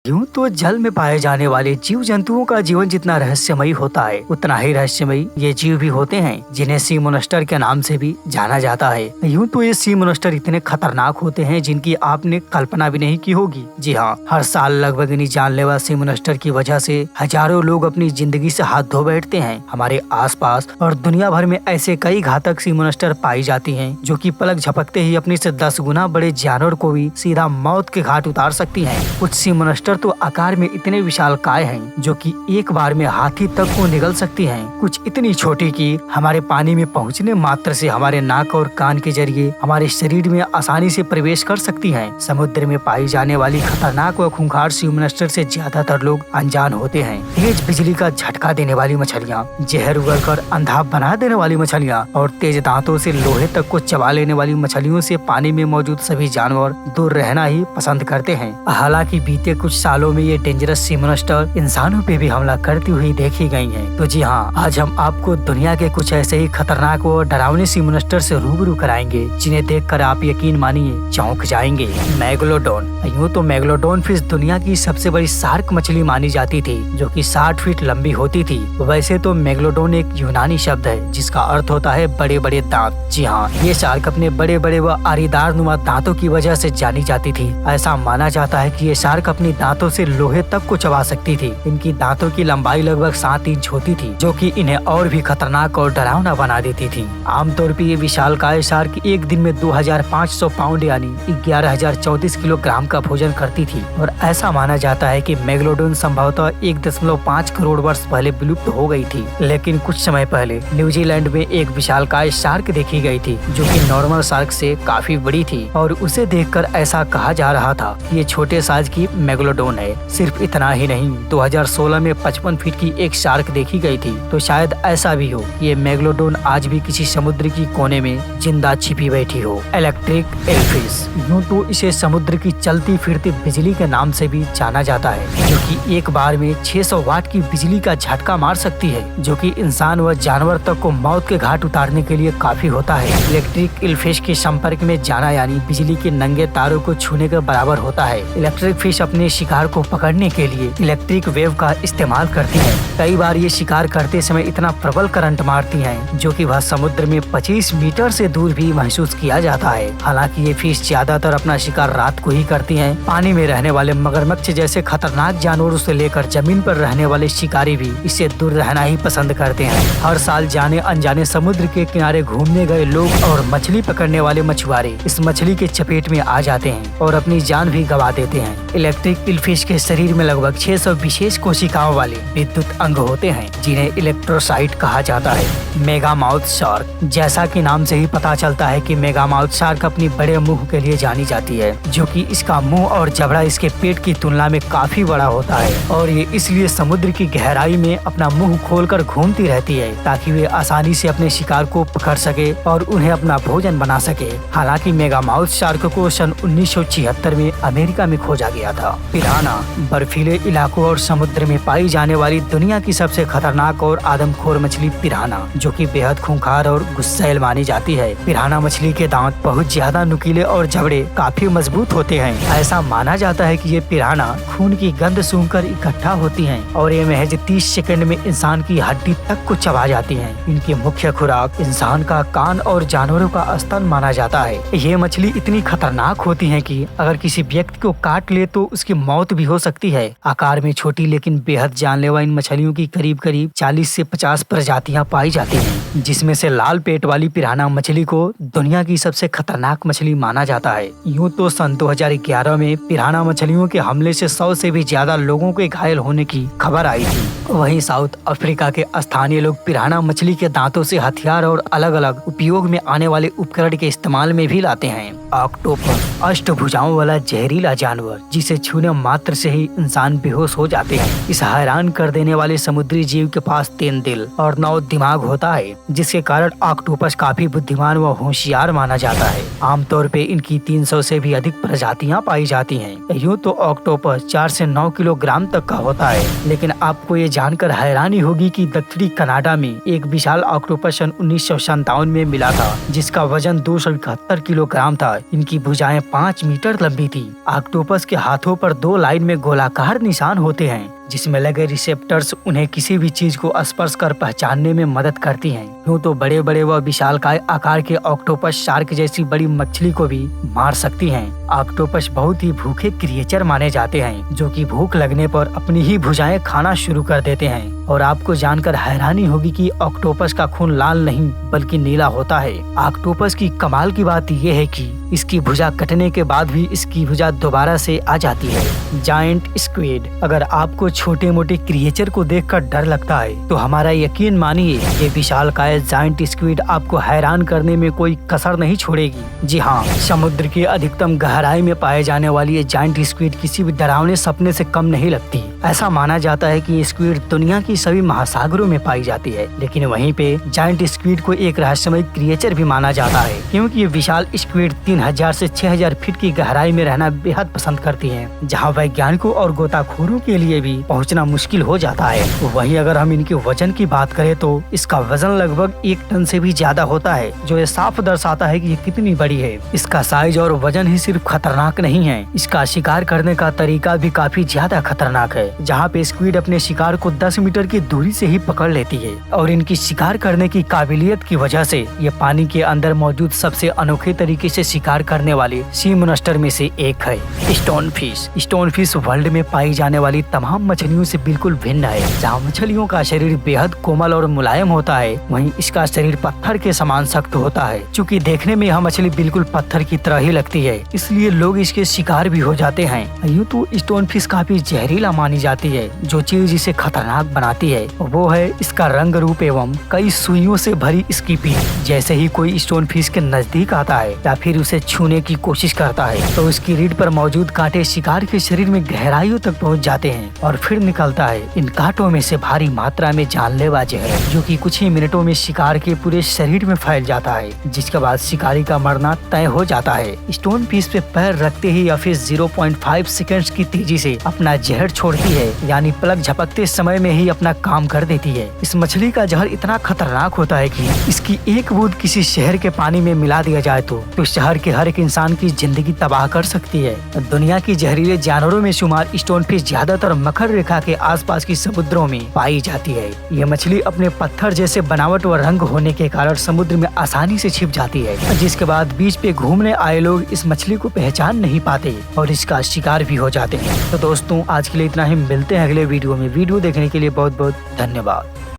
यूं तो जल में पाए जाने वाले जीव जंतुओं का जीवन जितना रहस्यमयी होता है, उतना ही रहस्यमयी ये जीव भी होते हैं जिन्हें सी मोनस्टर के नाम से भी जाना जाता है। यूं तो ये सी मोनस्टर इतने खतरनाक होते हैं जिनकी आपने कल्पना भी नहीं की होगी। जी हाँ, हर साल लगभग इन्हीं जानलेवा सी मोनस्टर की वजह से हजारों लोग अपनी जिंदगी से हाथ धो बैठते हैं। हमारे आसपास और दुनिया भर में ऐसे कई घातक सी मोनस्टर पाई जाती हैं जो कि पलक झपकते ही अपने से 10 गुना बड़े जानवर को भी सीधा मौत के घाट उतार सकती हैं। कुछ सी मोनस्टर तो आकार में इतने विशालकाय हैं जो कि एक बार में हाथी तक को निगल सकती हैं। कुछ इतनी छोटी कि हमारे पानी में पहुंचने मात्र से हमारे नाक और कान के जरिए हमारे शरीर में आसानी से प्रवेश कर सकती हैं। समुद्र में पाई जाने वाली खतरनाक व खूंखार सी मोनस्टर से ज्यादातर लोग अनजान होते हैं। तेज बिजली का झटका देने वाली मछलियाँ, जहर उगलकर अंधा बना देने वाली मछलियाँ और तेज दांतों से लोहे तक को चबा लेने वाली मछलियों से पानी में मौजूद सभी जानवर दूर रहना ही पसंद करते हैं। हालांकि बीते कुछ सालों में ये डेंजरस सी मोनस्टर इंसानों पे भी हमला करती हुई देखी गई हैं। तो जी हाँ, आज हम आपको दुनिया के कुछ ऐसे ही खतरनाक व डरावने सी मोनस्टर से रूबरू कराएंगे जिन्हें देखकर आप यकीन मानिए चौंक जाएंगे। मेगलोडोन। यूं तो मेगलोडोन फिश दुनिया की सबसे बड़ी शार्क मछली मानी जाती थी जो कि 60 फीट लंबी होती थी। वैसे तो मेगलोडोन एक यूनानी शब्द है जिसका अर्थ होता है बड़े बड़े दांत। जी हाँ, ये शार्क अपने बड़े बड़े व आरीदार नुमा दांतों की वजह से जानी जाती थी। ऐसा माना जाता है कि ये शार्क अपनी दांतों से लोहे तक को चबा सकती थी। इनकी दांतों की लंबाई लगभग 7 इंच होती थी जो कि इन्हें और भी खतरनाक और डरावना बना देती थी। आमतौर पर ये विशालकाय शार्क एक दिन में 2500 पाउंड यानी 11,034 किलोग्राम का भोजन करती थी और ऐसा माना जाता है कि मेगलोडोन संभवतः 1.5 करोड़ वर्ष पहले विलुप्त हो गई थी। लेकिन कुछ समय पहले न्यूजीलैंड में एक विशालकाय शार्क देखी गई थी जो कि नॉर्मल शार्क से काफी बड़ी थी और उसे देखकर ऐसा कहा जा रहा था ये छोटे साइज की मेगलोडोन है। सिर्फ इतना ही नहीं, 2016 में 55 फीट की एक शार्क देखी गई थी। तो शायद ऐसा भी हो ये मेगलोडोन आज भी किसी समुद्र की कोने में जिंदा छिपी बैठी हो। इलेक्ट्रिक एलफिश। यूं तो इसे समुद्र की चलती फिरती बिजली के नाम से भी जाना जाता है जो कि एक बार में 600 वाट की बिजली का झटका मार सकती है जो कि इंसान व जानवर तक को मौत के घाट उतारने के लिए काफी होता है। इलेक्ट्रिक एलफिश के संपर्क में जाना यानी बिजली के नंगे तारों को छूने के बराबर होता है। इलेक्ट्रिक फिश अपने शिकार को पकड़ने के लिए इलेक्ट्रिक वेव का इस्तेमाल करती है। कई बार ये शिकार करते समय इतना प्रबल करंट मारती हैं जो कि वह समुद्र में 25 मीटर से दूर भी महसूस किया जाता है। हालांकि ये फिश ज्यादातर अपना शिकार रात को ही करती हैं। पानी में रहने वाले मगरमच्छ जैसे खतरनाक जानवरों से लेकर जमीन पर रहने वाले शिकारी भी इससे दूर रहना ही पसंद करते हैं। हर साल जाने अनजाने समुद्र के किनारे घूमने गए लोग और मछली पकड़ने वाले मछुआरे इस मछली के चपेट में आ जाते हैं और अपनी जान भी गंवा देते हैं। इलेक्ट्रिक एलफिश के शरीर में लगभग 600 विशेष कोशिकाओं वाले विद्युत अंग होते हैं जिन्हें इलेक्ट्रोसाइट कहा जाता है। मेगामाउथ शार्क। जैसा कि नाम से ही पता चलता है कि मेगामाउथ शार्क अपनी बड़े मुंह के लिए जानी जाती है जो कि इसका मुंह और जबड़ा इसके पेट की तुलना में काफी बड़ा होता है और ये इसलिए समुद्र की गहराई में अपना मुंह खोलकर घूमती रहती है ताकि वे आसानी से अपने शिकार को पकड़ सके और उन्हें अपना भोजन बना सके। हालांकि मेगामाउथ शार्क को सन 1976 में अमेरिका में खोजा गया था। पिराना। बर्फीले इलाकों और समुद्र में पाई जाने वाली दुनिया की सबसे खतरनाक और आदमखोर मछली पिराना जो कि बेहद खूंखार और गुस्सैल मानी जाती है। पिराना मछली के दांत बहुत ज्यादा नुकीले और जबड़े काफी मजबूत होते हैं। ऐसा माना जाता है कि ये पिराना खून की गंध सूंघकर इकट्ठा होती हैं और ये महज 30 सेकंड में इंसान की हड्डी तक को चबा जाती हैं। इनकी मुख्य खुराक इंसान का कान और जानवरों का स्तन माना जाता है। ये मछली इतनी खतरनाक होती है कि अगर किसी व्यक्ति को काट ले तो उसकी मौत भी हो सकती है। आकार में छोटी लेकिन बेहद जानलेवा इन मछलियों की करीब करीब 40 से 50 प्रजातियां पाई जाती हैं जिसमें से लाल पेट वाली पिराना मछली को दुनिया की सबसे खतरनाक मछली माना जाता है। यूं तो सन 2011 में पिराना मछलियों के हमले से 100 से भी ज्यादा लोगों के घायल होने की खबर आई थी। वहीं साउथ अफ्रीका के स्थानीय लोग पिराना मछली के दांतों से हथियार और अलग अलग उपयोग में आने वाले उपकरण के इस्तेमाल में भी लाते हैं। ऑक्टोपस। अष्टभुजाओं वाला जहरीला जानवर जिसे छूने मात्र से ही इंसान बेहोश हो जाते हैं। इस हैरान कर देने वाले समुद्री जीव के पास 3 दिल और 9 दिमाग होता है जिसके कारण ऑक्टोपस काफी बुद्धिमान व होशियार माना जाता है। आमतौर पे इनकी 300 से भी अधिक प्रजातियां पाई जाती हैं। यूं तो ऑक्टोपस 4 से 9 किलोग्राम तक का होता है लेकिन आपको ये जानकर हैरानी होगी कि दक्षिणी कनाडा में एक विशाल ऑक्टोपस सन 1997 में मिला था जिसका वजन 271 किलोग्राम था इनकी भुजाएं 5 मीटर लंबी थी। ऑक्टोपस के हाथों पर 2 लाइन में गोलाकार निशान होते हैं जिसमें लगे रिसेप्टर्स उन्हें किसी भी चीज को स्पर्श कर पहचानने में मदद करती हैं। यूं तो बड़े बड़े व विशालकाय आकार के ऑक्टोपस शार्क जैसी बड़ी मछली को भी मार सकती हैं। ऑक्टोपस बहुत ही भूखे क्रिएचर माने जाते हैं जो कि भूख लगने पर अपनी ही भुजाएं खाना शुरू कर देते हैं। और आपको जानकर हैरानी होगी कि ऑक्टोपस का खून लाल नहीं बल्कि नीला होता है। ऑक्टोपस की कमाल की बात यह है कि इसकी भुजा कटने के बाद भी इसकी भुजा दोबारा से आ जाती है। Giant squid. अगर आपको छोटे मोटे क्रिएचर को देखकर डर लगता है तो हमारा यकीन मानिए, ये विशालकाय जायंट स्क्विड आपको हैरान करने में कोई कसर नहीं छोड़ेगी। जी हाँ, समुद्र की अधिकतम गहराई में पाए जाने वाली ये जायंट स्क्विड किसी भी डरावने सपने से कम नहीं लगती। ऐसा माना जाता है कि ये स्क्विड दुनिया की सभी महासागरों में पाई जाती है, लेकिन वहीं पे जायंट स्क्विड को एक रहस्यमय क्रिएचर भी माना जाता है क्योंकि ये विशाल स्क्विड 3000 से 6000 फीट की गहराई में रहना बेहद पसंद करती है, जहाँ वैज्ञानिकों और गोताखोरों के लिए भी पहुँचना मुश्किल हो जाता है। वहीं अगर हम इनके वजन की बात करें तो इसका वजन लगभग 1 टन से भी ज्यादा होता है, जो ये साफ दर्शाता है कि ये कितनी बड़ी है। इसका साइज और वजन ही सिर्फ खतरनाक नहीं है, इसका शिकार करने का तरीका भी काफी ज्यादा खतरनाक है, जहाँ पे स्क्विड अपने शिकार को 10 मीटर की दूरी से ही पकड़ लेती है। और इनकी शिकार करने की काबिलियत की वजह से ये पानी के अंदर मौजूद सबसे अनोखे तरीके से शिकार करने वाले सी मोनस्टर में से एक है। Stone fish. Stone fish world में पाई जाने वाली तमाम मछलियों से बिल्कुल भिन्न है। जहाँ मछलियों का शरीर बेहद कोमल और मुलायम होता है, वहीं इसका शरीर पत्थर के समान सख्त होता है। चूँकि देखने में यह मछली बिल्कुल पत्थर की तरह ही लगती है, इसलिए लोग इसके शिकार भी हो जाते हैं। यूँ तो स्टोन फिश काफी जहरीला मानी जाती है। जो चीज इसे खतरनाक बनाती है वो है इसका रंग रूप एवं कई सुइयों से भरी इसकी पीठ। जैसे ही कोई स्टोन फिश के नजदीक आता है या फिर उसे छूने की कोशिश करता है तो उसकी रीढ़ पर मौजूद कांटे शिकार के शरीर में गहराइयों तक पहुंच जाते हैं और फिर निकलता है इन कांटों में से भारी मात्रा में जानलेवा जहर, जो कि कुछ ही मिनटों में शिकार के पूरे शरीर में फैल जाता है, जिसके बाद शिकारी का मरना तय हो जाता है। स्टोन फिश पे पैर रखते ही या फिर 0.5 सेकंड्स की तेजी से अपना जहर छोड़ती है, यानी पलक झपकते समय में ही अपना काम कर देती है। इस मछली का जहर इतना खतरनाक होता है कि इसकी एक बूंद किसी शहर के पानी में मिला दिया जाए तो शहर के हर एक इंसान की जिंदगी तबाह कर सकती है। दुनिया की जहरीले जानवरों में शुमार स्टोन फिश ज्यादातर मकर रेखा के आसपास की समुद्रों में पाई जाती है। यह मछली अपने पत्थर जैसे बनावट व रंग होने के कारण समुद्र में आसानी से छिप जाती है, जिसके बाद बीच पे घूमने आए लोग इस मछली को पहचान नहीं पाते और इसका शिकार भी हो जाते हैं। तो दोस्तों, आज के लिए इतना ही। मिलते हैं अगले वीडियो में। वीडियो देखने के लिए बहुत बहुत धन्यवाद।